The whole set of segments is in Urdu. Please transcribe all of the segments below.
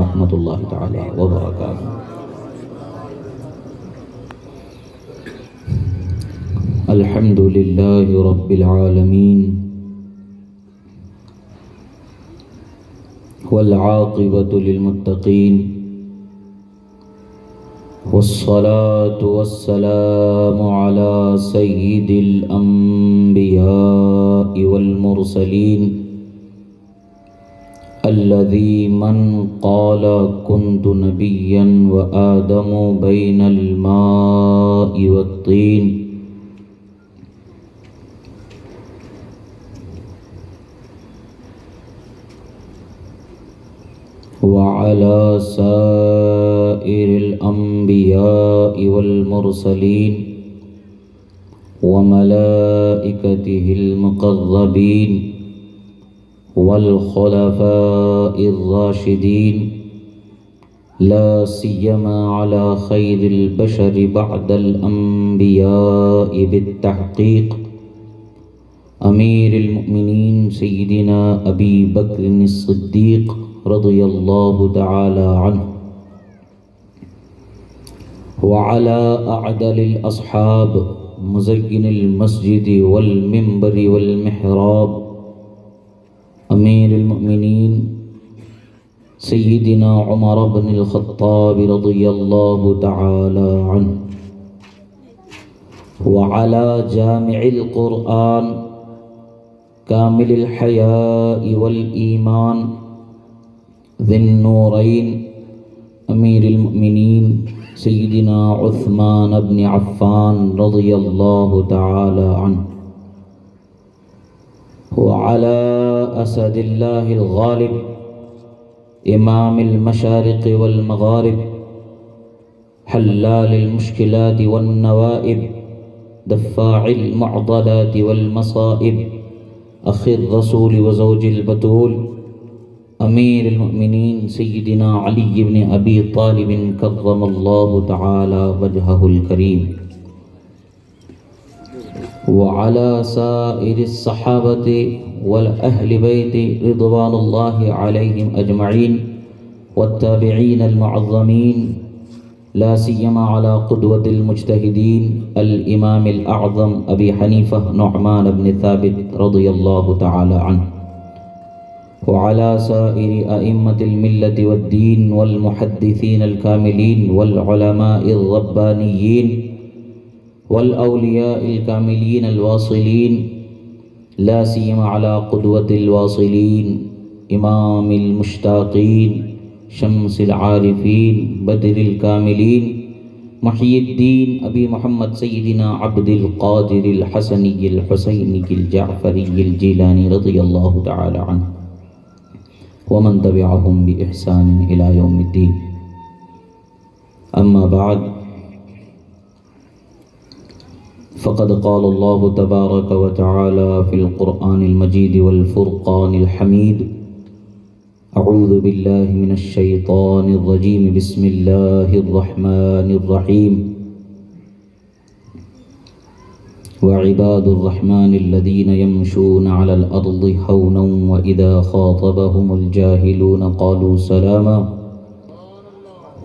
ورحمۃ اللہ تعالی وبرکاتہ۔ الحمد للہ رب العالمین والعاقبۃ للمتقین والصلاة والسلام على سید الانبیاء والمرسلین الذی من قال كنت نبیا وآدم بین الماء والطین وعلى سائر الأنبياء والمرسلين وملائكته المقربين والخلفاء الراشدين لا سيما على خير البشر بعد الأنبياء بالتحقيق أمير المؤمنين سيدنا أبي بكر الصديق رضی اللہ تعالی عنہ وعلى أعدل الأصحاب مزین المسجد والمنبر والمحراب امیر المؤمنین سیدنا عمر بن الخطاب رضی اللہ تعالی عنہ وعلى جامع القرآن کامل الحیاء والایمان ذی النورین امیر المؤمنین سیدنا عثمان بن عفان رضی اللہ تعالی عنہ وعلى اسد اللہ الغالب امام المشارق والمغارب حلال المشکلات والنوائب دفاع المعضلات والمصائب اخی الرسول وزوج البتول امیر المؤمنین سیدنا علی بن ابی طالب کرم اللہ تعالی وجہہ الکریم وعلى سائر الصحابة والأهل بيت رضوان الله عليهم أجمعين والتابعين المعظمين لا سيما على قدوة المجتهدين الإمام الأعظم أبي حنيفة نعمان بن ثابت رضي الله تعالى عنه وعلى سائر أئمة الملة والدين والمحدثين الكاملين والعلماء الربانيين والأولياء الكاملين الواصلين لا سيما على قدوة الواصلين إمام المشتاقين شمس العارفين بدر الكاملين محي الدين أبي محمد سيدنا عبد القادر الحسني الحسيني الجعفري الجيلاني رضي الله تعالى عنه ومن تبعهم بإحسان إلى يوم الدين أما بعد فقد قال الله تبارك وتعالى في القرآن المجيد والفرقان الحميد أعوذ بالله من الشيطان الرجيم بسم الله الرحمن الرحيم وعباد الرحمن الذين يمشون على الأرض هونا وإذا خاطبهم الجاهلون قالوا سلاما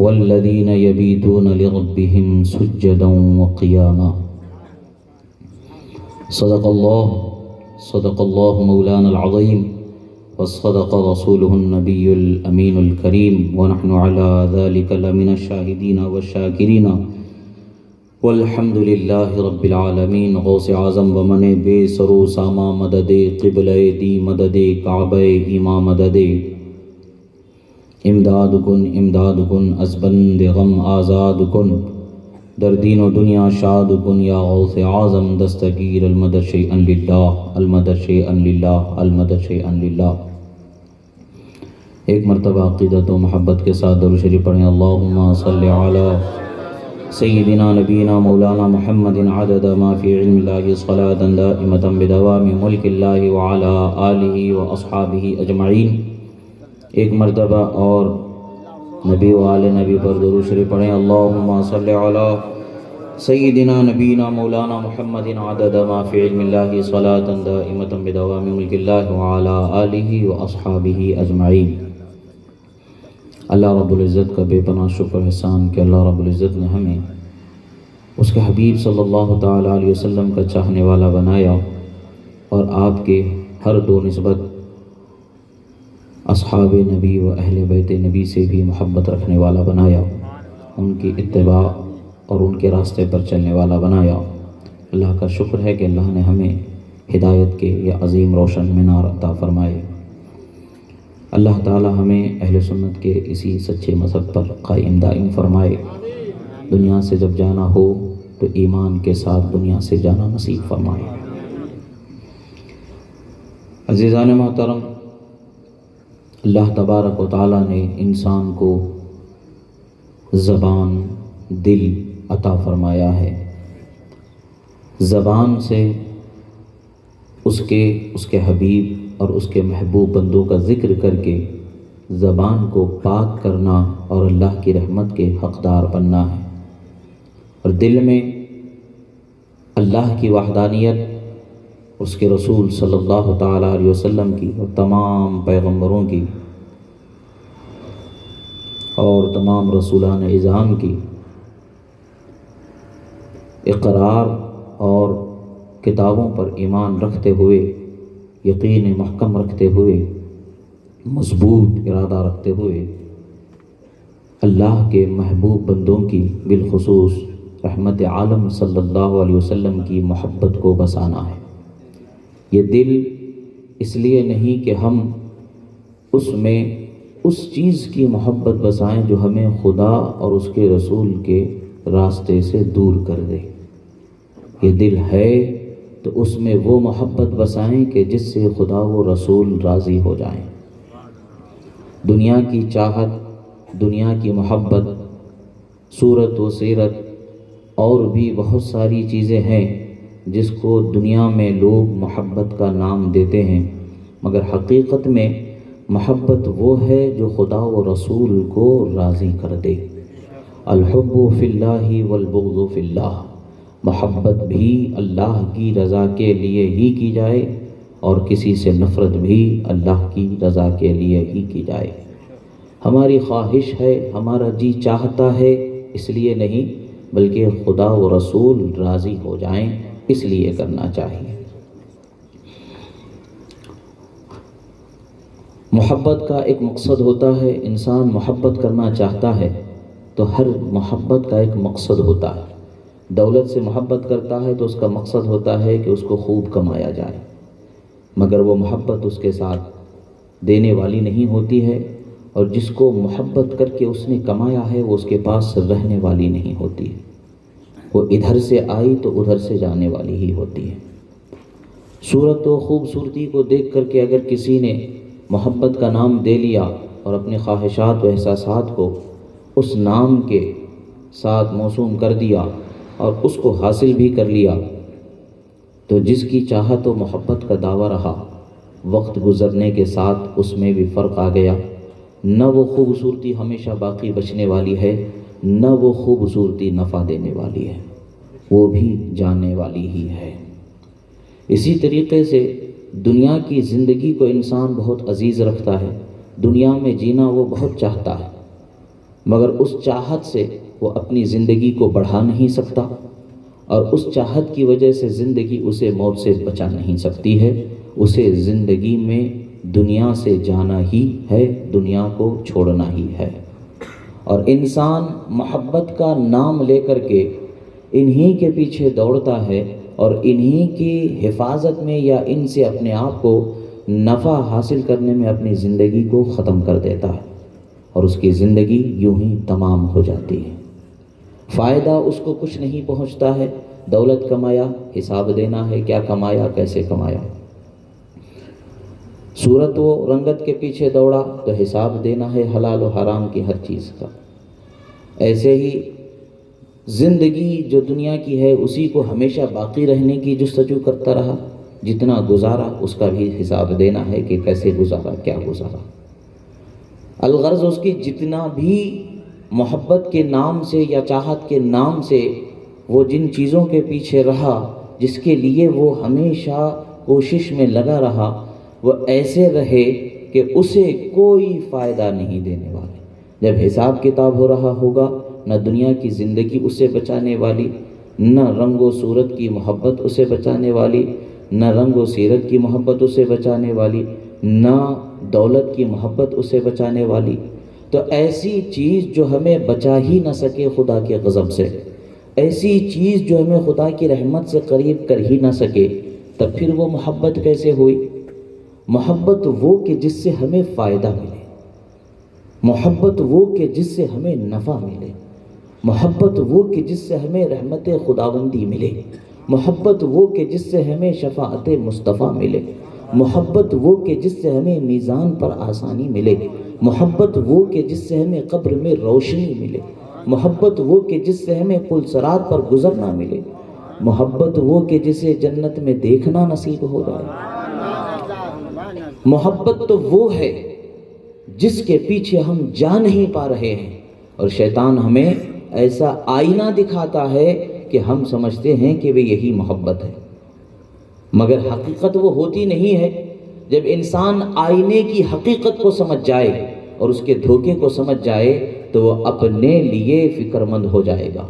والذين يبيتون لربهم سجدا وقياما صدق الله مولانا العظيم وصدق رسوله النبي الأمين الكريم ونحن على ذلك لمن الشاهدين والشاكرين والحمد للہ رب العالمین۔ غوث اعظم ومن بے سرو ساما مدد قبلہ دی مدد کعبہ ایما مدد امداد کن از بند غم آزاد کن در دین و دنیا شاد کن یا غوث اعظم دستگیر المدد شیئا للہ المدد شیئا للہ المدد شیئا للہ۔ ایک مرتبہ عقیدت و محبت کے ساتھ درود شریف پڑھیں۔ اللہم صلی علی سیدنا نبینا مولانا محمد عدد ما فی علم اللہ صلاة دائمة بدوام ملک اللہ وعلا آلہ و اصحابہ اجمعین۔ ایک مرتبہ اور نبی و آل نبی پر درود شریف پڑھیں۔ اللہم صلی علی سیدنا نبینا مولانا محمد عدد ما فی علم اللہ صلاة دائمة بدوام ملک اللہ وعلا آلہ و اصحابہ اجمعین۔ اللہ رب العزت کا بے پناہ شکر احسان کہ اللہ رب العزت نے ہمیں اس کے حبیب صلی اللہ تعالیٰ علیہ وسلم کا چاہنے والا بنایا اور آپ کے ہر دو نسبت اصحاب نبی و اہل بیت نبی سے بھی محبت رکھنے والا بنایا، ان کی اتباع اور ان کے راستے پر چلنے والا بنایا۔ اللہ کا شکر ہے کہ اللہ نے ہمیں ہدایت کے یہ عظیم روشن مینار عطا فرمائے۔ اللہ تعالی ہمیں اہل سنت کے اسی سچے مذہب پر قائم دائم فرمائے۔ دنیا سے جب جانا ہو تو ایمان کے ساتھ دنیا سے جانا نصیب فرمائے۔ عزیزان محترم، اللہ تبارک و تعالیٰ نے انسان کو زبان، دل عطا فرمایا ہے۔ زبان سے اس کے حبیب اور اس کے محبوب بندوں کا ذکر کر کے زبان کو پاک کرنا اور اللہ کی رحمت کے حقدار بننا ہے، اور دل میں اللہ کی وحدانیت، اس کے رسول صلی اللہ تعالیٰ علیہ وسلم کی اور تمام پیغمبروں کی اور تمام رسولان اعظام کی اقرار اور کتابوں پر ایمان رکھتے ہوئے، یقین محکم رکھتے ہوئے، مضبوط ارادہ رکھتے ہوئے اللہ کے محبوب بندوں کی بالخصوص رحمت عالم صلی اللہ علیہ وسلم کی محبت کو بسانا ہے۔ یہ دل اس لیے نہیں کہ ہم اس میں اس چیز کی محبت بسائیں جو ہمیں خدا اور اس کے رسول کے راستے سے دور کر دے۔ یہ دل ہے تو اس میں وہ محبت بسائیں کہ جس سے خدا و رسول راضی ہو جائیں۔ دنیا کی چاہت، دنیا کی محبت، صورت و سیرت اور بھی بہت ساری چیزیں ہیں جس کو دنیا میں لوگ محبت کا نام دیتے ہیں، مگر حقیقت میں محبت وہ ہے جو خدا و رسول کو راضی کر دے۔ الحب فی اللہ والبغض فی اللہ، محبت بھی اللہ کی رضا کے لیے ہی کی جائے اور کسی سے نفرت بھی اللہ کی رضا کے لیے ہی کی جائے۔ ہماری خواہش ہے، ہمارا جی چاہتا ہے، اس لیے نہیں بلکہ خدا و رسول راضی ہو جائیں اس لیے کرنا چاہیے۔ محبت کا ایک مقصد ہوتا ہے، انسان محبت کرنا چاہتا ہے تو ہر محبت کا ایک مقصد ہوتا ہے۔ دولت سے محبت کرتا ہے تو اس کا مقصد ہوتا ہے کہ اس کو خوب کمایا جائے، مگر وہ محبت اس کے ساتھ دینے والی نہیں ہوتی ہے، اور جس کو محبت کر کے اس نے کمایا ہے وہ اس کے پاس رہنے والی نہیں ہوتی ہے، وہ ادھر سے آئی تو ادھر سے جانے والی ہی ہوتی ہے۔ صورت و خوبصورتی کو دیکھ کر کے اگر کسی نے محبت کا نام دے لیا اور اپنے خواہشات و احساسات کو اس نام کے ساتھ موسوم کر دیا اور اس کو حاصل بھی کر لیا، تو جس کی چاہت و محبت کا دعویٰ رہا، وقت گزرنے کے ساتھ اس میں بھی فرق آ گیا۔ نہ وہ خوبصورتی ہمیشہ باقی بچنے والی ہے، نہ وہ خوبصورتی نفع دینے والی ہے، وہ بھی جانے والی ہی ہے۔ اسی طریقے سے دنیا کی زندگی کو انسان بہت عزیز رکھتا ہے، دنیا میں جینا وہ بہت چاہتا ہے، مگر اس چاہت سے وہ اپنی زندگی کو بڑھا نہیں سکتا، اور اس چاہت کی وجہ سے زندگی اسے موت سے بچا نہیں سکتی ہے۔ اسے زندگی میں دنیا سے جانا ہی ہے، دنیا کو چھوڑنا ہی ہے، اور انسان محبت کا نام لے کر کے انہی کے پیچھے دوڑتا ہے اور انہی کی حفاظت میں یا ان سے اپنے آپ کو نفع حاصل کرنے میں اپنی زندگی کو ختم کر دیتا ہے، اور اس کی زندگی یوں ہی تمام ہو جاتی ہے۔ فائدہ اس کو کچھ نہیں پہنچتا ہے، دولت کمایا، حساب دینا ہے کیا کمایا، کیسے کمایا۔ صورت و رنگت کے پیچھے دوڑا تو حساب دینا ہے حلال و حرام کی ہر چیز کا۔ ایسے ہی زندگی جو دنیا کی ہے اسی کو ہمیشہ باقی رہنے کی جستجو کرتا رہا، جتنا گزارا اس کا بھی حساب دینا ہے کہ کیسے گزارا، کیا گزارا۔ الغرض اس کی جتنا بھی محبت کے نام سے یا چاہت کے نام سے وہ جن چیزوں کے پیچھے رہا، جس کے لیے وہ ہمیشہ کوشش میں لگا رہا، وہ ایسے رہے کہ اسے کوئی فائدہ نہیں دینے والے، جب حساب کتاب ہو رہا ہوگا، نہ دنیا کی زندگی اسے بچانے والی، نہ رنگ و صورت کی محبت اسے بچانے والی، نہ رنگ و سیرت کی محبت اسے بچانے والی، نہ دولت کی محبت اسے بچانے والی۔ تو ایسی چیز جو ہمیں بچا ہی نہ سکے خدا کے غضب سے، ایسی چیز جو ہمیں خدا کی رحمت سے قریب کر ہی نہ سکے، تب پھر وہ محبت کیسے ہوئی؟ محبت وہ کہ جس سے ہمیں فائدہ ملے، محبت وہ کہ جس سے ہمیں نفع ملے، محبت وہ کہ جس سے ہمیں رحمت خداوندی ملے، محبت وہ کہ جس سے ہمیں شفاعت مصطفیٰ ملے، محبت وہ کہ جس سے ہمیں میزان پر آسانی ملے، محبت وہ کہ جس سے ہمیں قبر میں روشنی ملے، محبت وہ کہ جس سے ہمیں پل صراط پر گزرنا ملے، محبت وہ کہ جسے جنت میں دیکھنا نصیب ہو جائے۔ محبت تو وہ ہے جس کے پیچھے ہم جا نہیں پا رہے ہیں، اور شیطان ہمیں ایسا آئینہ دکھاتا ہے کہ ہم سمجھتے ہیں کہ وہ یہی محبت ہے، مگر حقیقت وہ ہوتی نہیں ہے۔ جب انسان آئینے کی حقیقت کو سمجھ جائے اور اس کے دھوکے کو سمجھ جائے تو وہ اپنے لیے فکر مند ہو جائے گا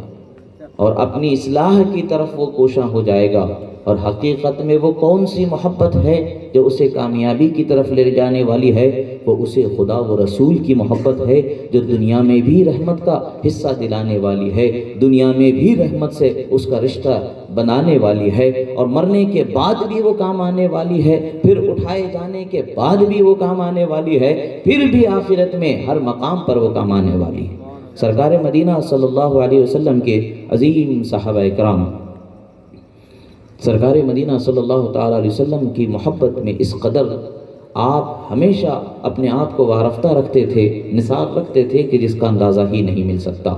اور اپنی اصلاح کی طرف وہ کوشاں ہو جائے گا، اور حقیقت میں وہ کون سی محبت ہے جو اسے کامیابی کی طرف لے جانے والی ہے؟ وہ اسے خدا و رسول کی محبت ہے، جو دنیا میں بھی رحمت کا حصہ دلانے والی ہے، دنیا میں بھی رحمت سے اس کا رشتہ بنانے والی ہے، اور مرنے کے بعد بھی وہ کام آنے والی ہے، پھر اٹھائے جانے کے بعد بھی وہ کام آنے والی ہے، پھر بھی آخرت میں ہر مقام پر وہ کام آنے والی ہے۔ سرکار مدینہ صلی اللہ علیہ وسلم کے عظیم صحابہ اکرام سرکار مدینہ صلی اللہ تعالیٰ علیہ وسلم کی محبت میں اس قدر آپ ہمیشہ اپنے آپ کو وارفتہ رکھتے تھے، نثار رکھتے تھے کہ جس کا اندازہ ہی نہیں مل سکتا۔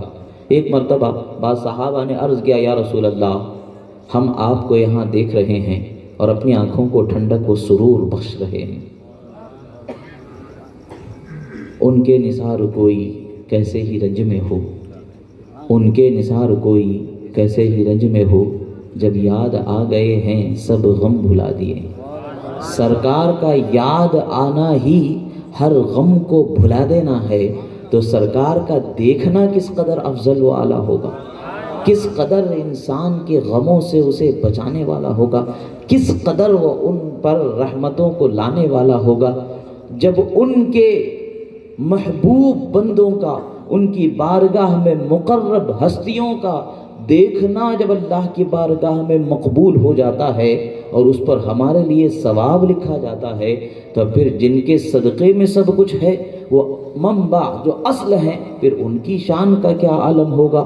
ایک مرتبہ بعض صحابہ نے عرض کیا، یا رسول اللہ، ہم آپ کو یہاں دیکھ رہے ہیں اور اپنی آنکھوں کو ٹھنڈک و سرور بخش رہے ہیں، ان کے نثار کوئی کیسے ہی رنج میں ہو، ان کے نثار کوئی کیسے ہی رنج میں ہو، جب یاد آ گئے ہیں سب غم بھلا دیے۔ سرکار کا یاد آنا ہی ہر غم کو بھلا دینا ہے، تو سرکار کا دیکھنا کس قدر افضل و اعلیٰ ہوگا، کس قدر انسان کے غموں سے اسے بچانے والا ہوگا، کس قدر وہ ان پر رحمتوں کو لانے والا ہوگا۔ جب ان کے محبوب بندوں کا، ان کی بارگاہ میں مقرب ہستیوں کا دیکھنا جب اللہ کی بارگاہ میں مقبول ہو جاتا ہے اور اس پر ہمارے لیے ثواب لکھا جاتا ہے، تو پھر جن کے صدقے میں سب کچھ ہے، وہ منبع جو اصل ہیں، پھر ان کی شان کا کیا عالم ہوگا،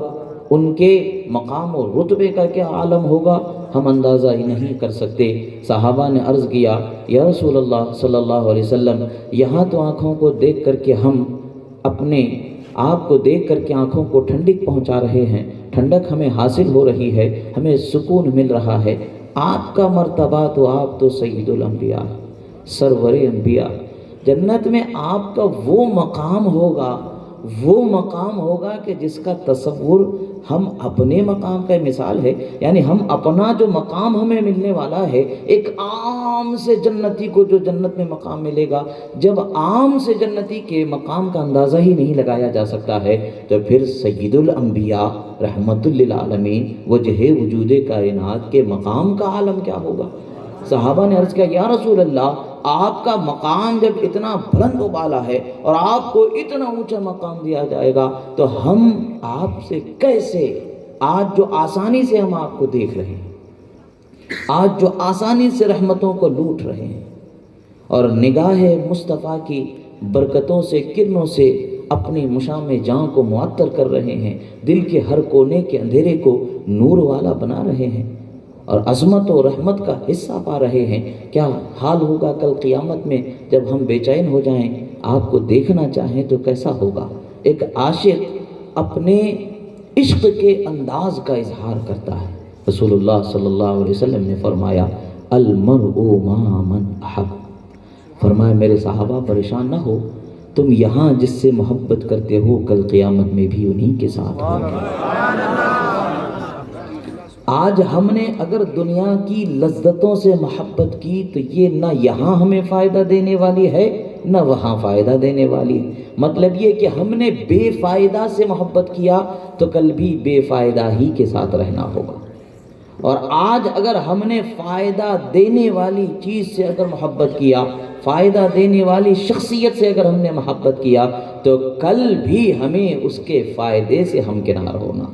ان کے مقام و رتبے کا کیا عالم ہوگا، ہم اندازہ ہی نہیں کر سکتے۔ صحابہ نے عرض کیا، یا رسول اللہ صلی اللہ علیہ وسلم، یہاں تو آنکھوں کو دیکھ کر کے ہم اپنے آپ کو دیکھ کر کے آنکھوں کو ٹھنڈک پہنچا رہے ہیں، ٹھنڈک ہمیں حاصل ہو رہی ہے، ہمیں سکون مل رہا ہے۔ آپ کا مرتبہ تو آپ تو سید الانبیاء، سرور انبیاء، جنت میں آپ کا وہ مقام ہوگا، وہ مقام ہوگا کہ جس کا تصور ہم اپنے مقام کا مثال ہے، یعنی ہم اپنا جو مقام ہمیں ملنے والا ہے، ایک عام سے جنتی کو جو جنت میں مقام ملے گا، جب عام سے جنتی کے مقام کا اندازہ ہی نہیں لگایا جا سکتا ہے، تو پھر سید الانبیاء رحمت للعالمین وجہ وجود کائنات کے مقام کا عالم کیا ہوگا؟ صحابہ نے عرض کیا، یا رسول اللہ، آپ کا مقام جب اتنا بلند و بالا ہے اور آپ کو اتنا اونچا مقام دیا جائے گا، تو ہم آپ سے کیسے، آج جو آسانی سے ہم آپ کو دیکھ رہے ہیں، آج جو آسانی سے رحمتوں کو لوٹ رہے ہیں اور نگاہ مصطفیٰ کی برکتوں سے، کرنوں سے اپنی مشام جاں کو معطر کر رہے ہیں، دل کے ہر کونے کے اندھیرے کو نور والا بنا رہے ہیں اور عظمت و رحمت کا حصہ پا رہے ہیں، کیا حال ہوگا کل قیامت میں جب ہم بے چین ہو جائیں، آپ کو دیکھنا چاہیں تو کیسا ہوگا؟ ایک عاشق اپنے عشق کے انداز کا اظہار کرتا ہے۔ رسول اللہ صلی اللہ علیہ وسلم نے فرمایا، المرء مع من احب، فرمایا میرے صحابہ پریشان نہ ہو، تم یہاں جس سے محبت کرتے ہو کل قیامت میں بھی انہی کے ساتھ ہوگے۔ آج ہم نے اگر دنیا کی لذتوں سے محبت کی تو یہ نہ یہاں ہمیں فائدہ دینے والی ہے، نہ وہاں فائدہ دینے والی ہے۔ مطلب یہ کہ ہم نے بے فائدہ سے محبت کیا تو کل بھی بے فائدہ ہی کے ساتھ رہنا ہوگا، اور آج اگر ہم نے فائدہ دینے والی چیز سے اگر محبت کیا، فائدہ دینے والی شخصیت سے اگر ہم نے محبت کیا، تو کل بھی ہمیں اس کے فائدے سے ہمکنار ہونا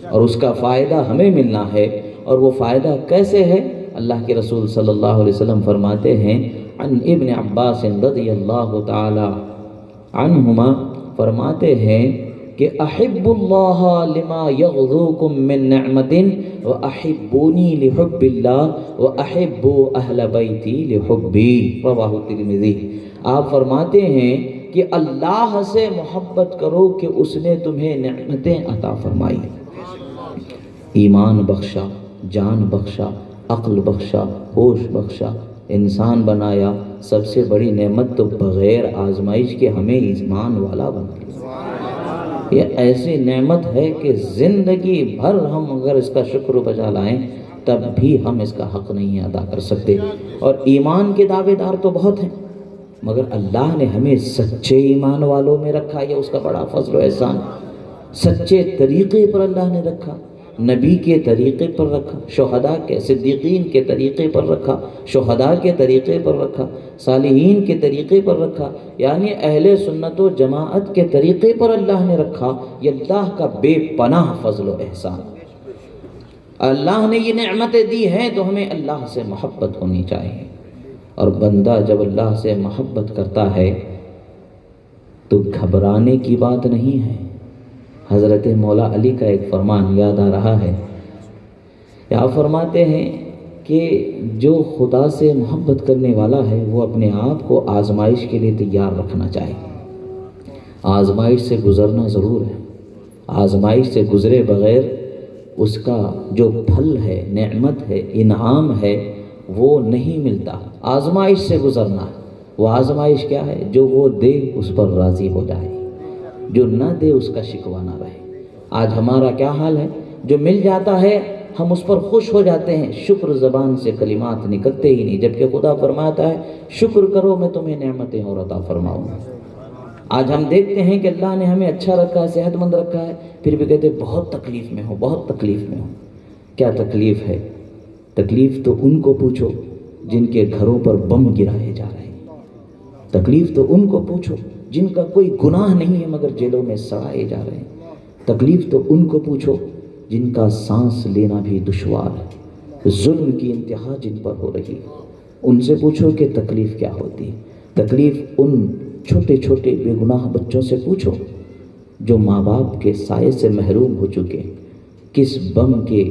اور اس کا فائدہ ہمیں ملنا ہے۔ اور وہ فائدہ کیسے ہے؟ اللہ کے رسول صلی اللہ علیہ وسلم فرماتے ہیں، عن ابن عباس رضی اللہ تعالی عنہما فرماتے ہیں کہ احب اللہ لما یغذوکم من نعمت واحبونی لحب اللہ واحب اہل بیتی لحبی، رواہ الترمذی۔ آپ فرماتے ہیں کہ اللہ سے محبت کرو کہ اس نے تمہیں نعمتیں عطا فرمائی، ایمان بخشا، جان بخشا، عقل بخشا، ہوش بخشا، انسان بنایا۔ سب سے بڑی نعمت تو بغیر آزمائش کے ہمیں ایمان والا بنا لیا۔ یہ ایسی نعمت ہے کہ زندگی بھر ہم اگر اس کا شکر بجا لائیں تب بھی ہم اس کا حق نہیں ادا کر سکتے۔ اور ایمان کے دعوے دار تو بہت ہیں، مگر اللہ نے ہمیں سچے ایمان والوں میں رکھا، یہ اس کا بڑا فضل و احسان۔ سچے طریقے پر اللہ نے رکھا، نبی کے طریقے پر رکھا، شہداء کے صدیقین کے طریقے پر رکھا، شہداء کے طریقے پر رکھا، صالحین کے طریقے پر رکھا، یعنی اہل سنت و جماعت کے طریقے پر اللہ نے رکھا۔ یہ اللہ کا بے پناہ فضل و احسان۔ اللہ نے یہ نعمتیں دی ہیں تو ہمیں اللہ سے محبت ہونی چاہیے، اور بندہ جب اللہ سے محبت کرتا ہے تو گھبرانے کی بات نہیں ہے۔ حضرت مولا علی کا ایک فرمان یاد آ رہا ہے، آپ فرماتے ہیں کہ جو خدا سے محبت کرنے والا ہے وہ اپنے آپ کو آزمائش کے لیے تیار رکھنا چاہیے۔ آزمائش سے گزرنا ضرور ہے، آزمائش سے گزرے بغیر اس کا جو پھل ہے، نعمت ہے، انعام ہے، وہ نہیں ملتا۔ آزمائش سے گزرنا، وہ آزمائش کیا ہے؟ جو وہ دے اس پر راضی ہو جائے، جو نہ دے اس کا شکوہ نہ رہے۔ آج ہمارا کیا حال ہے؟ جو مل جاتا ہے ہم اس پر خوش ہو جاتے ہیں، شکر زبان سے کلمات نکلتے ہی نہیں، جبکہ خدا فرماتا ہے شکر کرو میں تمہیں نعمتیں اور عطا فرماؤں۔ آج ہم دیکھتے ہیں کہ اللہ نے ہمیں اچھا رکھا ہے، صحت مند رکھا ہے، پھر بھی کہتے ہیں بہت تکلیف میں ہوں، بہت تکلیف میں ہوں۔ کیا تکلیف ہے؟ تکلیف تو ان کو پوچھو جن کے گھروں پر بم گرائے جا رہے ہیں، تکلیف تو ان کو پوچھو جن کا کوئی گناہ نہیں ہے مگر جیلوں میں سڑائے جا رہے ہیں، تکلیف تو ان کو پوچھو جن کا سانس لینا بھی دشوار ہے، ظلم کی انتہا جن پر ہو رہی ہے، ان سے پوچھو کہ تکلیف کیا ہوتی ہے۔ تکلیف ان چھوٹے چھوٹے بے گناہ بچوں سے پوچھو جو ماں باپ کے سائے سے محروم ہو چکے، کس بم کے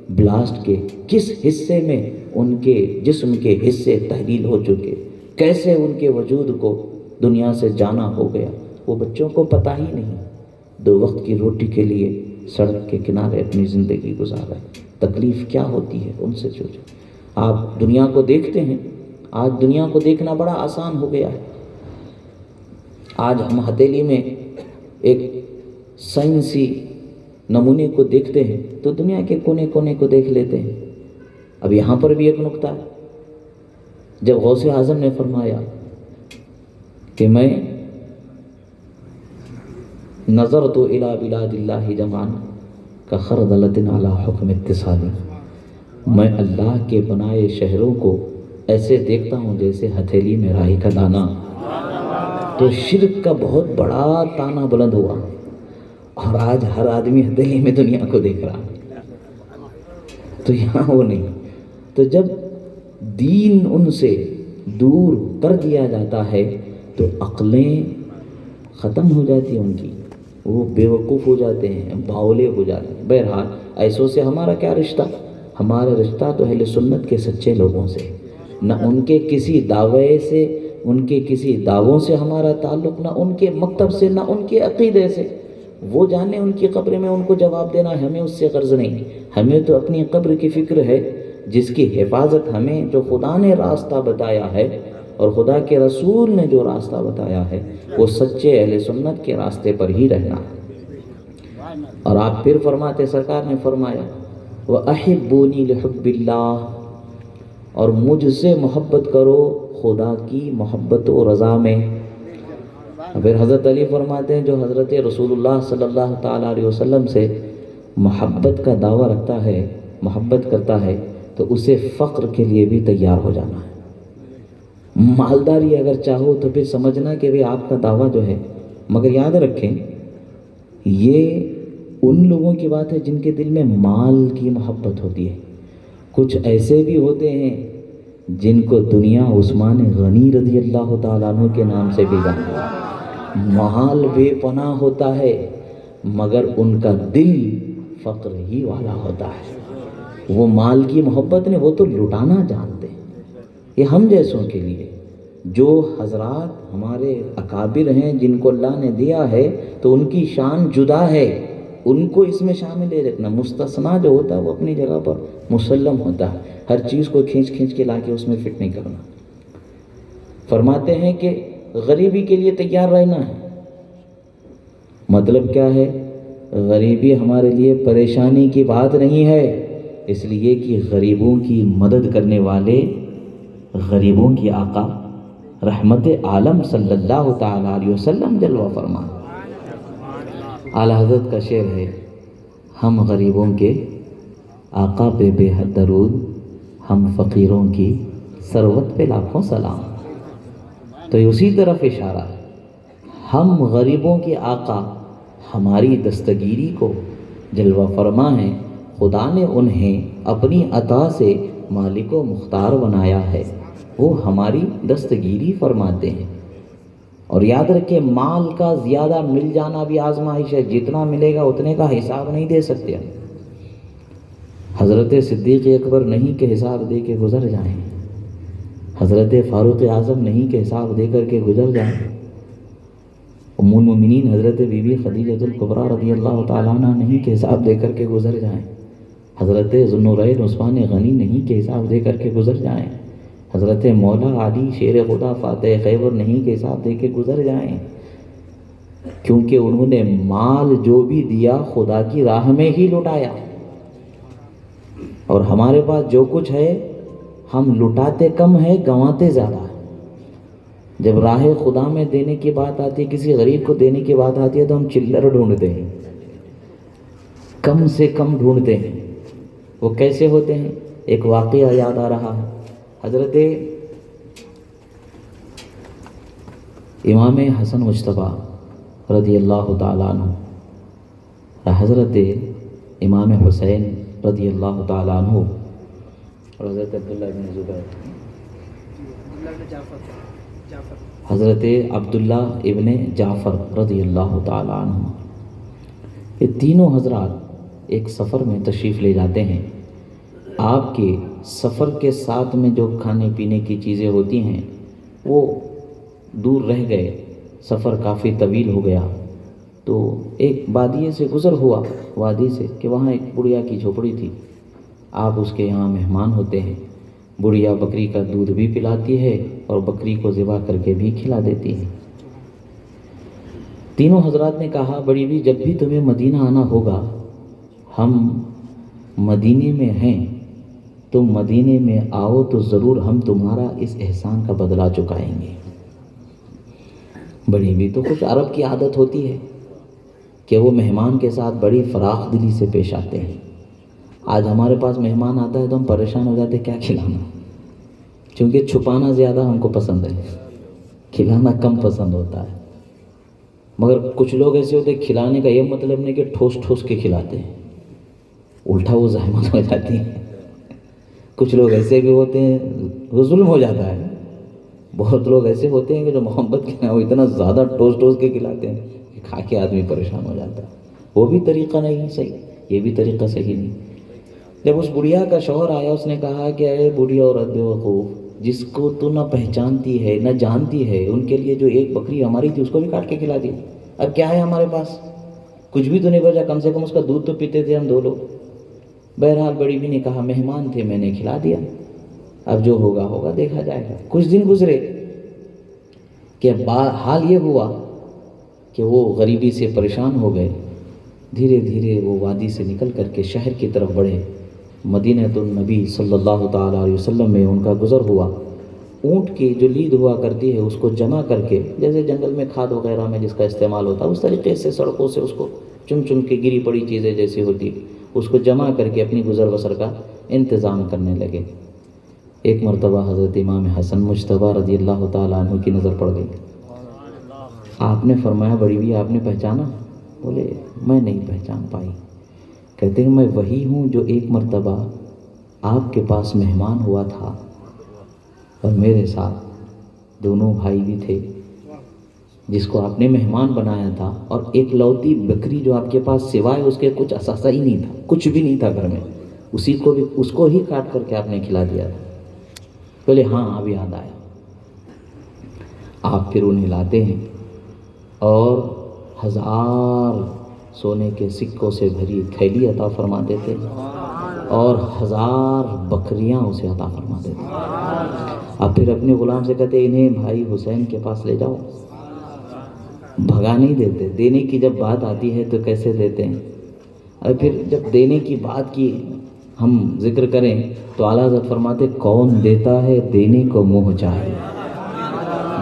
بلاسٹ کے کس حصے میں ان کے جسم کے حصے تحلیل ہو چکے، کیسے ان کے وجود کو دنیا سے جانا ہو گیا، وہ بچوں کو پتہ ہی نہیں، 2 وقت کی روٹی کے لیے سڑک کے کنارے اپنی زندگی گزار رہے ہیں۔ تکلیف کیا ہوتی ہے ان سے پوچھو۔ آپ دنیا کو دیکھتے ہیں، آج دنیا کو دیکھنا بڑا آسان ہو گیا ہے۔ آج ہم ہتھیلی میں ایک سائنسی نمونے کو دیکھتے ہیں تو دنیا کے کونے کونے کو دیکھ لیتے ہیں۔ اب یہاں پر بھی ایک نقطہ ہے، جب غوث اعظم نے فرمایا کہ میں نظرت الی بلاد اللہ جمعا کخردلۃ علی حکم اتصالی، میں اللہ کے بنائے شہروں کو ایسے دیکھتا ہوں جیسے ہتھیلی میں رائی کا دانہ۔ تو شرک کا بہت بڑا تانا بلند ہوا، اور آج ہر آدمی ہتھیلی میں دنیا کو دیکھ رہا ہے، تو یہاں وہ نہیں۔ تو جب دین ان سے دور کر دیا جاتا ہے تو عقلیں ختم ہو جاتی ہیں ان کی، وہ بے وقوف ہو جاتے ہیں، باولے ہو جاتے ہیں۔ بہرحال ایسوں سے ہمارا کیا رشتہ؟ ہمارا رشتہ تو اہل سنت کے سچے لوگوں سے، نہ ان کے کسی دعوے سے، ان کے کسی دعووں سے ہمارا تعلق، نہ ان کے مکتب سے، نہ ان کے عقیدے سے۔ وہ جانے ان کی قبر میں ان کو جواب دینا، ہمیں اس سے غرض نہیں۔ ہمیں تو اپنی قبر کی فکر ہے، جس کی حفاظت ہمیں جو خدا نے راستہ بتایا ہے اور خدا کے رسول نے جو راستہ بتایا ہے وہ سچے اہل سنت کے راستے پر ہی رہنا ہے۔ اور آپ پھر فرماتے، سرکار نے فرمایا وَأَحِبُّونِي لِحُبِّ اللَّهِ، اور مجھ سے محبت کرو خدا کی محبت و رضا میں۔ پھر حضرت علی فرماتے ہیں جو حضرت رسول اللہ صلی اللہ تعالیٰ علیہ وسلم سے محبت کا دعویٰ رکھتا ہے، محبت کرتا ہے، تو اسے فقر کے لیے بھی تیار ہو جانا ہے۔ مالداری اگر چاہو تو پھر سمجھنا کہ آپ کا دعویٰ جو ہے، مگر یاد رکھیں یہ ان لوگوں کی بات ہے جن کے دل میں مال کی محبت ہوتی ہے۔ کچھ ایسے بھی ہوتے ہیں جن کو دنیا عثمان غنی رضی اللہ تعالیٰ عنہ کے نام سے بھی جانتی ہے، مال بے پناہ ہوتا ہے مگر ان کا دل فقر ہی والا ہوتا ہے۔ وہ مال کی محبت نہیں، وہ تو لٹانا جانتے ہیں۔ یہ ہم جیسوں کے لیے جو حضرات ہمارے اکابر ہیں جن کو اللہ نے دیا ہے تو ان کی شان جدا ہے، ان کو اس میں شامل ہے رکھنا۔ مستثنا جو ہوتا ہے وہ اپنی جگہ پر مسلم ہوتا ہے، ہر چیز کو کھینچ کے لا کے اس میں فٹ نہیں کرنا۔ فرماتے ہیں کہ غریبی کے لیے تیار رہنا ہے۔ مطلب کیا ہے؟ غریبی ہمارے لیے پریشانی کی بات نہیں ہے، اس لیے کہ غریبوں کی مدد کرنے والے غریبوں کی آقا رحمت عالم صلی اللہ تعالیٰ علیہ وسلم جلوہ فرما۔ اعلیٰ حضرت کا شعر ہے، ہم غریبوں کے آقا پہ بے حد درود، ہم فقیروں کی ثروت پہ لاکھوں سلام۔ تو اسی طرف اشارہ ہے، ہم غریبوں کے آقا ہماری دستگیری کو جلوہ فرما ہے، خدا نے انہیں اپنی عطا سے مالک و مختار بنایا ہے، وہ ہماری دستگیری فرماتے ہیں۔ اور یاد رکھیں مال کا زیادہ مل جانا بھی آزمائش ہے، جتنا ملے گا اتنے کا حساب نہیں دے سکتے ہم۔ حضرت صدیق اکبر نہیں کہ حساب دے کے گزر جائیں، حضرت فاروق اعظم نہیں کہ حساب دے کر کے گزر جائیں، ام المؤمنین حضرت بی بی خدیجہ الکبریٰ رضی اللہ تعالیٰ عنہ نہیں کہ حساب دے کر کے گزر جائیں، حضرت ذوالنورین عثمان غنی نہیں کہ حساب دے کر کے گزر جائیں، حضرت مولا علی شیر خدا فاتح خیبر نہیں کہ حساب دے کے گزر جائیں، کیونکہ انہوں نے مال جو بھی دیا خدا کی راہ میں ہی لٹایا۔ اور ہمارے پاس جو کچھ ہے ہم لٹاتے کم ہے، گنواتے زیادہ ہے۔ جب راہ خدا میں دینے کی بات آتی ہے، کسی غریب کو دینے کی بات آتی ہے تو ہم چلر ڈھونڈتے ہیں، کم سے کم ڈھونڈتے ہیں۔ وہ کیسے ہوتے ہیں؟ ایک واقعہ یاد آ رہا ہے، حضرت امام حسن مجتبیٰ رضی اللہ تعالیٰ عنہ، حضرت امام حسین رضی اللہ تعالیٰ عنہ، اور حضرت عبداللہ بن زبیر، حضرت عبداللہ ابن جعفر رضی اللہ تعالیٰ عنہ، یہ تینوں حضرات ایک سفر میں تشریف لے جاتے ہیں۔ آپ کے سفر کے ساتھ میں جو کھانے پینے کی چیزیں ہوتی ہیں وہ دور رہ گئے، سفر کافی طویل ہو گیا، تو ایک وادی سے گزر ہوا، وادی سے کہ وہاں ایک بڑھیا کی جھوپڑی تھی، آپ اس کے یہاں مہمان ہوتے ہیں، بڑھیا بکری کا دودھ بھی پلاتی ہے اور بکری کو ذبح کر کے بھی کھلا دیتی ہے۔ تینوں حضرات نے کہا بڑی بھی جب بھی تمہیں مدینہ آنا ہوگا، ہم مدینے میں ہیں، تم مدینے میں آؤ تو ضرور ہم تمہارا اس احسان کا بدلہ چکائیں گے۔ بڑی بھی تو کچھ عرب کی عادت ہوتی ہے کہ وہ مہمان کے ساتھ بڑی فراخ دلی سے پیش آتے ہیں۔ آج ہمارے پاس مہمان آتا ہے تو ہم پریشان ہو جاتے ہیں کیا کھلانا، کیونکہ چھپانا زیادہ ہم کو پسند ہے، کھلانا کم پسند ہوتا ہے۔ مگر کچھ لوگ ایسے ہوتے ہیں کھلانے کا یہ مطلب نہیں کہ ٹھوس ٹھوس کے کھلاتے ہیں، الٹا وہ زحمت ہو جاتی ہے۔ کچھ لوگ ایسے بھی ہوتے ہیں وہ ظلم ہو جاتا ہے، بہت لوگ ایسے ہوتے ہیں کہ جو محبت کے وہ اتنا زیادہ ٹوس ٹوس کے کھلاتے ہیں کہ کھا کے آدمی پریشان ہو جاتا ہے۔ وہ بھی طریقہ نہیں صحیح، یہ بھی طریقہ صحیح نہیں۔ جب اس بڑھیا کا شوہر آیا اس نے کہا کہ اے بڑھیا عورت بے وقوف، جس کو تو نہ پہچانتی ہے نہ جانتی ہے، ان کے لیے جو ایک بکری ہماری تھی اس کو بھی کاٹ کے کھلا دی، اب کیا ہے ہمارے پاس؟ کچھ بھی تو نہیں بچا، کم سے کم اس کا دودھ تو پیتے تھے ہم دو لوگ۔ بہرحال بڑی بھی نے کہا مہمان تھے میں نے کھلا دیا، اب جو ہوگا ہوگا دیکھا جائے گا۔ کچھ دن گزرے کہ حال یہ ہوا کہ وہ غریبی سے پریشان ہو گئے، دھیرے دھیرے وہ وادی سے نکل کر کے شہر کی طرف بڑھے، مدینہ النبی صلی اللہ تعالیٰ علیہ وسلم میں ان کا گزر ہوا۔ اونٹ کی جو لید ہوا کرتی ہے اس کو جمع کر کے، جیسے جنگل میں کھاد وغیرہ میں جس کا استعمال ہوتا ہے اس طریقے سے سڑکوں سے اس کو چن چن کے گری پڑی چیزیں جیسی ہوتی اس کو جمع کر کے اپنی گزر بسر کا انتظام کرنے لگے۔ ایک مرتبہ حضرت امام حسن مجتبیٰ رضی اللہ تعالیٰ عنہ کی نظر پڑ گئی۔ آپ نے فرمایا بڑی بھی آپ نے پہچانا؟ بولے میں نہیں پہچان پائی۔ کہتے ہیں میں وہی ہوں جو ایک مرتبہ آپ کے پاس مہمان ہوا تھا اور میرے ساتھ دونوں بھائی بھی تھے، جس کو آپ نے مہمان بنایا تھا، اور ایک لوتی بکری جو آپ کے پاس سوائے اس کے کچھ اثاثہ ہی نہیں تھا، کچھ بھی نہیں تھا گھر میں، اس کو ہی کاٹ کر کے آپ نے کھلا دیا تھا۔ بولے ہاں اب یاد آیا۔ آپ پھر انہیں لاتے ہیں اور 1000 سونے کے سکوں سے بھری تھیلی عطا فرما دیتے اور 1000 بکریاں اسے عطا فرما دیتے۔ اب پھر اپنے غلام سے کہتے انہیں بھائی حسین کے پاس لے جاؤ۔ بھگا نہیں دیتے، دینے کی جب بات آتی ہے تو کیسے دیتے ہیں۔ اور پھر جب دینے کی بات کی ہم ذکر کریں تو اعلیٰ حضرت فرماتے کون دیتا ہے دینے کو منہ چاہے،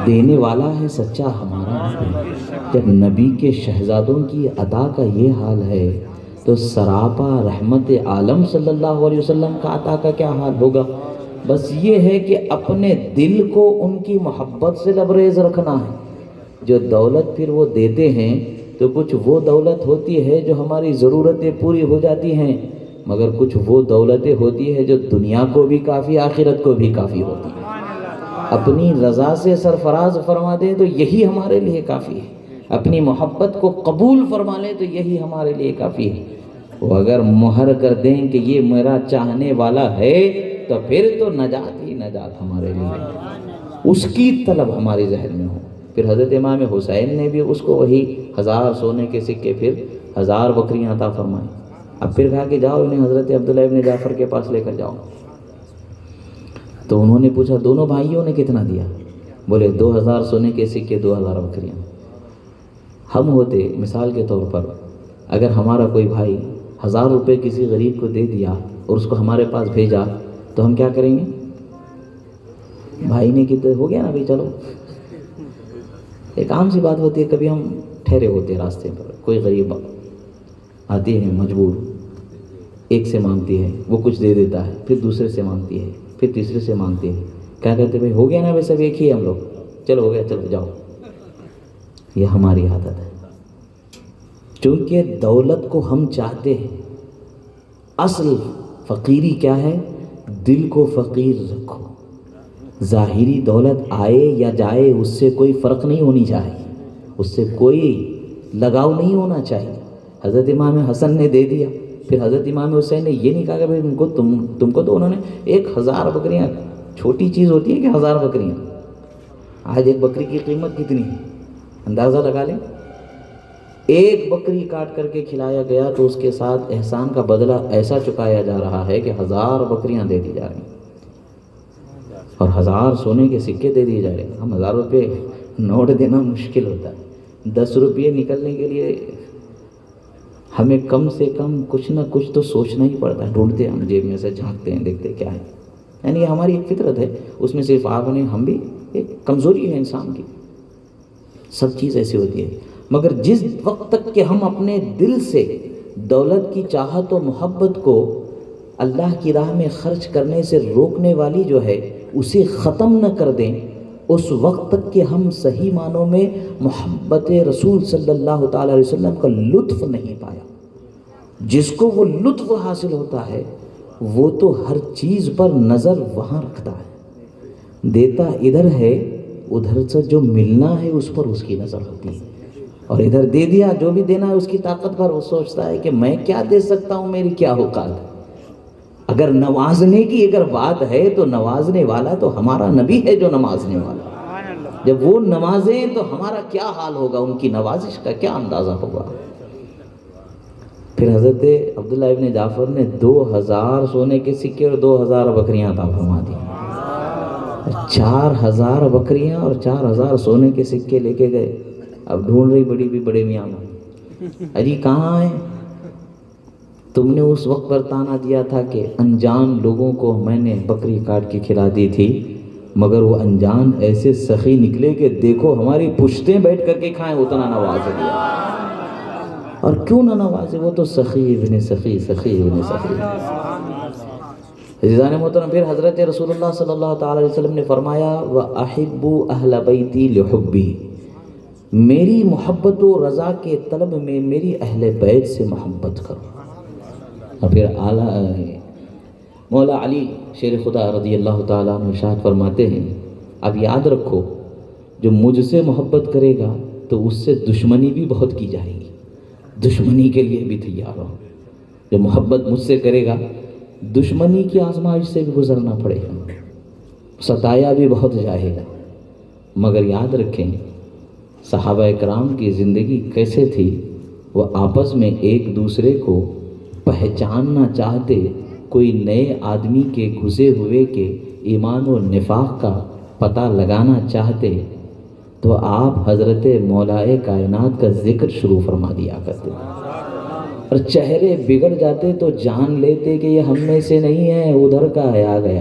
دینے والا ہے سچا ہمارا نبی۔ جب نبی کے شہزادوں کی عطا کا یہ حال ہے تو سراپا رحمت عالم صلی اللہ علیہ وسلم کا عطا کا کیا حال ہوگا۔ بس یہ ہے کہ اپنے دل کو ان کی محبت سے لبریز رکھنا ہے۔ جو دولت پھر وہ دیتے ہیں تو کچھ وہ دولت ہوتی ہے جو ہماری ضرورتیں پوری ہو جاتی ہیں، مگر کچھ وہ دولتیں ہوتی ہے جو دنیا کو بھی کافی آخرت کو بھی کافی ہوتی ہے۔ اپنی رضا سے سرفراز فرما دیں تو یہی ہمارے لیے کافی ہے، اپنی محبت کو قبول فرما لیں تو یہی ہمارے لیے کافی ہے۔ وہ اگر مہر کر دیں کہ یہ میرا چاہنے والا ہے تو پھر تو نجات ہی نجات ہمارے لیے، اس کی طلب ہماری ذہن میں ہو۔ پھر حضرت امام حسین نے بھی اس کو وہی 1000 سونے کے سکے پھر 1000 بکریاں عطا فرمائیں۔ اب پھر کہا کہ جاؤ انہیں حضرت عبداللہ ابن جعفر کے پاس لے کر جاؤ۔ تو انہوں نے پوچھا دونوں بھائیوں نے کتنا دیا؟ بولے 2000 سونے کے سکے 2000 بکریاں۔ ہم ہوتے مثال کے طور پر اگر ہمارا کوئی بھائی 1000 روپے کسی غریب کو دے دیا اور اس کو ہمارے پاس بھیجا تو ہم کیا کریں گے؟ بھائی نے کتنے ہو گیا نا بھائی چلو۔ ایک عام سی بات ہوتی ہے، کبھی ہم ٹھہرے ہوتے راستے پر، کوئی غریب آتی ہے مجبور، ایک سے مانگتی ہے وہ کچھ دے دیتا ہے، پھر دوسرے سے مانگتی ہے، پھر تیسرے سے مانگتی ہے، کیا کہتے بھائی ہو گیا نا بھائی سب ایک ہی ہے ہم لوگ، چلو ہو گیا چلو جاؤ۔ یہ ہماری عادت ہے، چونکہ دولت کو ہم چاہتے ہیں۔ اصل فقیری کیا ہے؟ دل کو فقیر رکھو۔ ظاہری دولت آئے یا جائے اس سے کوئی فرق نہیں ہونی چاہیے، اس سے کوئی لگاؤ نہیں ہونا چاہیے۔ حضرت امام حسن نے دے دیا، پھر حضرت امام حسین نے یہ نہیں کہا کہ بھائی تم کو تو انہوں نے 1000 بکریاں، چھوٹی چیز ہوتی ہے کہ 1000 بکریاں۔ آج ایک بکری کی قیمت کتنی ہے اندازہ لگا لیں۔ ایک بکری کاٹ کر کے کھلایا گیا تو اس کے ساتھ احسان کا بدلہ ایسا چکایا جا رہا ہے کہ 1000 بکریاں دے دی جا رہی ہیں اور 1000 سونے کے سکے دے دیے جا رہے ہیں۔ ہم 1000 روپے نوٹ دینا مشکل ہوتا ہے، 10 روپے نکلنے کے لیے ہمیں کم سے کم کچھ نہ کچھ تو سوچنا ہی پڑتا ہے، ڈھونڈتے ہیں ہم جیب میں سے، جھانکتے ہیں دیکھتے کیا ہے۔ یعنی یہ ہماری ایک فطرت ہے، اس میں صرف آپ نے ہم بھی، ایک کمزوری ہے انسان کی، سب چیز ایسی ہوتی ہے۔ مگر جس وقت تک کہ ہم اپنے دل سے دولت کی چاہت و محبت کو اللہ کی راہ میں خرچ کرنے سے روکنے والی جو ہے اسے ختم نہ کر دیں، اس وقت تک کہ ہم صحیح معنوں میں محبت رسول صلی اللہ تعالی علیہ وسلم کا لطف نہیں پایا۔ جس کو وہ لطف حاصل ہوتا ہے وہ تو ہر چیز پر نظر وہاں رکھتا ہے، دیتا ادھر ہے، ادھر سے جو ملنا ہے اس پر اس کی نظر ہوتی ہے، اور ادھر دے دیا جو بھی دینا ہے اس کی طاقت پر وہ سوچتا ہے کہ میں کیا دے سکتا ہوں، میری کیا اوقات ہے۔ اگر نوازنے کی اگر بات ہے تو نوازنے والا تو ہمارا نبی ہے جو نوازنے والا، جب وہ نوازیں تو ہمارا کیا حال ہوگا، ان کی نوازش کا کیا اندازہ ہوگا۔ پھر حضرت عبداللہ ابن جعفر نے 2000 سونے کے سکے اور 2000 بکریاں عطا فرما دی، 4000 بکریاں اور 4000 سونے کے سکے لے کے گئے۔ اب ڈھونڈ رہی بڑی بھی بڑے میاں اجی کہاں ہیں؟ تم نے اس وقت پر تانا دیا تھا کہ انجان لوگوں کو میں نے بکری کاٹ کے کھلا دی تھی، مگر وہ انجان ایسے سخی نکلے کہ دیکھو ہماری پشتیں بیٹھ کر کے کھائیں اتنا نواز دیا. اور کیوں نہ نوازے, وہ تو سخی ابن سخی سخی. عزیزان محترم, پھر حضرت رسول اللہ صلی اللہ تعالی علیہ وسلم نے فرمایا وَأَحِبُّ أَهْلَ بَيْتِي لِحُبِّي, میری محبت و رضا کے طلب میں میری اہل بیت سے محبت کرو. اور پھر اعلیٰ مولا علی شیر خدا رضی اللہ تعالیٰ عنہ ارشاد فرماتے ہیں, اب یاد رکھو جو مجھ سے محبت کرے گا تو اس سے دشمنی بھی بہت کی جائے گی, دشمنی کے لیے بھی تیار ہو. جو محبت مجھ سے کرے گا دشمنی کی آزمائش سے بھی گزرنا پڑے گا, ستایا بھی بہت جائے گا. مگر یاد رکھیں صحابہ کرام کی زندگی کیسے تھی, وہ آپس میں ایک دوسرے کو پہچاننا چاہتے. کوئی نئے آدمی کے گھسے ہوئے کے ایمان و نفاق کا پتہ لگانا چاہتے تو آپ حضرت مولائے کائنات کا ذکر شروع فرما دیا کرتے, اور چہرے بگڑ جاتے تو جان لیتے کہ یہ ہم میں سے نہیں ہے, ادھر کا ہے آ گیا,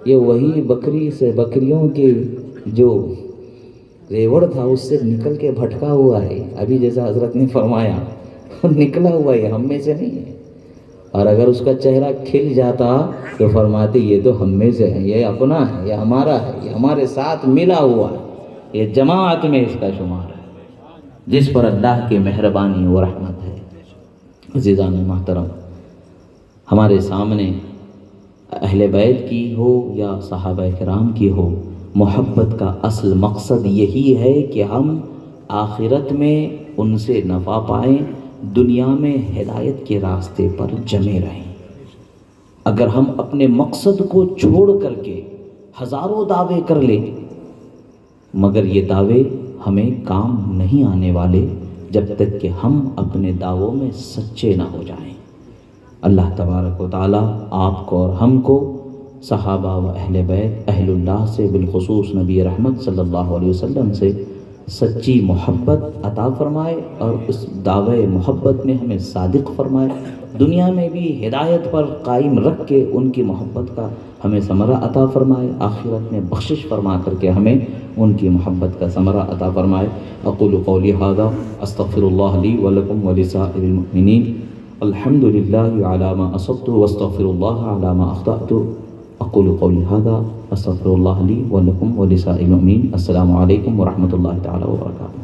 یہ وہی بکری سے بکریوں کے جو ریوڑ تھا اس سے نکل کے بھٹکا ہوا ہے. ابھی جیسا حضرت نے فرمایا نکلا ہوا ہے, ہم میں سے نہیں ہے. اور اگر اس کا چہرہ کھل جاتا تو فرماتے یہ تو ہم میں سے ہے, یہ اپنا ہے, یہ ہمارا ہے, یہ ہمارے ساتھ ملا ہوا ہے, یہ جماعت میں اس کا شمار ہے, جس پر اللہ کی مہربانی و رحمت ہے. عزیزان محترم, ہمارے سامنے اہل بیت کی ہو یا صحابہ کرام کی ہو, محبت کا اصل مقصد یہی ہے کہ ہم آخرت میں ان سے نفع پائیں, دنیا میں ہدایت کے راستے پر جمے رہیں. اگر ہم اپنے مقصد کو چھوڑ کر کے ہزاروں دعوے کر لیں مگر یہ دعوے ہمیں کام نہیں آنے والے جب تک کہ ہم اپنے دعووں میں سچے نہ ہو جائیں. اللہ تبارک و تعالیٰ آپ کو اور ہم کو صحابہ و اہل بیت اہل اللہ سے, بالخصوص نبی رحمت صلی اللہ علیہ وسلم سے سچی محبت عطا فرمائے, اور اس دعوے محبت میں ہمیں صادق فرمائے. دنیا میں بھی ہدایت پر قائم رکھ کے ان کی محبت کا ہمیں ثمرہ عطا فرمائے, آخرت میں بخشش فرما کر کے ہمیں ان کی محبت کا ثمرہ عطا فرمائے. اقول قولی ھذا استغفر اللہ لی ولکم ولسائر المؤمنین. الحمد للہ علی ما اصبت واستغفر اللہ علی ما اخطأت. اقول قولی ھذا استغفر اللہ لی ولکم ولسائر المؤمنین. السلام علیکم ورحمۃ اللہ تعالی وبرکاتہ.